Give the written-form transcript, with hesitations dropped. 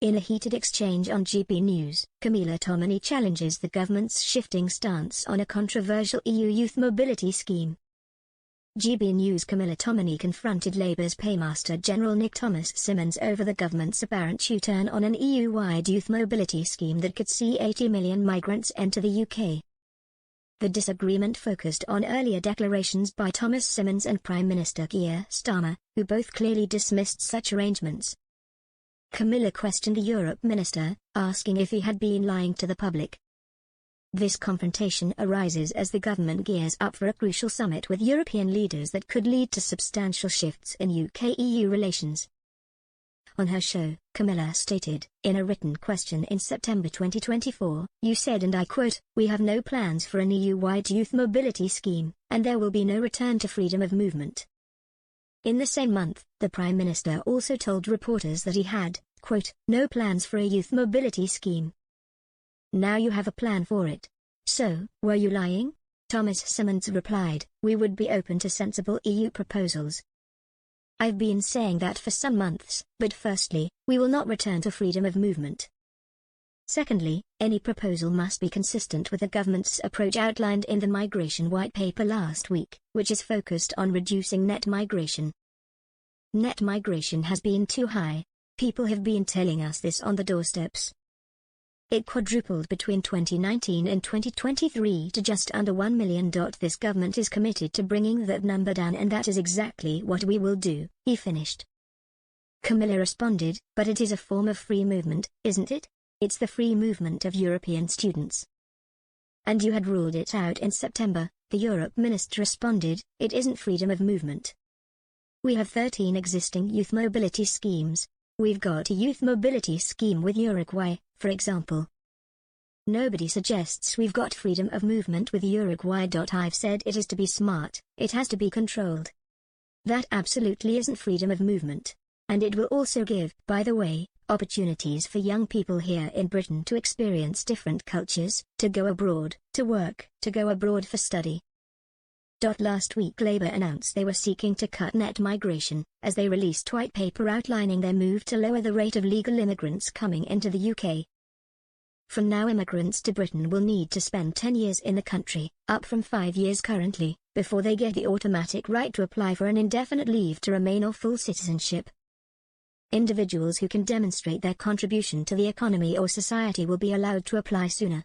In a heated exchange on GB News, Camila Tominey challenges the government's shifting stance on a controversial EU youth mobility scheme. GB News' Camila Tominey confronted Labour's Paymaster General Nick Thomas Symonds over the government's apparent U-turn on an EU-wide youth mobility scheme that could see 80 million migrants enter the UK. The disagreement focused on earlier declarations by Thomas Symonds and Prime Minister Keir Starmer, who both clearly dismissed such arrangements. Camila questioned the Europe minister, asking if he had been lying to the public. This confrontation arises as the government gears up for a crucial summit with European leaders that could lead to substantial shifts in UK-EU relations. On her show, Camila stated, in a written question in September 2024, "You said, and I quote, 'We have no plans for an EU-wide youth mobility scheme, and there will be no return to freedom of movement.'" In the same month, the Prime Minister also told reporters that he had, quote, "no plans for a youth mobility scheme." Now you have a plan for it. So, were you lying? Thomas Symonds replied, "We would be open to sensible EU proposals. I've been saying that for some months, but firstly, we will not return to freedom of movement. Secondly, any proposal must be consistent with the government's approach outlined in the Migration White Paper last week, which is focused on reducing net migration. Net migration has been too high. People have been telling us this on the doorsteps. It quadrupled between 2019 and 2023 to just under 1 million. This government is committed to bringing that number down, and that is exactly what we will do," he finished. Camila responded, "But it is a form of free movement, isn't it? It's the free movement of European students. And you had ruled it out in September." The Europe minister responded, "It isn't freedom of movement. We have 13 existing youth mobility schemes. We've got a youth mobility scheme with Uruguay, for example. Nobody suggests we've got freedom of movement with Uruguay. I've said it is to be smart, it has to be controlled. That absolutely isn't freedom of movement. And it will also give, by the way, opportunities for young people here in Britain to experience different cultures, to go abroad, to work, to go abroad for study." Last week Labour announced they were seeking to cut net migration, as they released white paper outlining their move to lower the rate of legal immigrants coming into the UK. From now, immigrants to Britain will need to spend 10 years in the country, up from 5 years currently, before they get the automatic right to apply for an indefinite leave to remain or full citizenship. Individuals who can demonstrate their contribution to the economy or society will be allowed to apply sooner.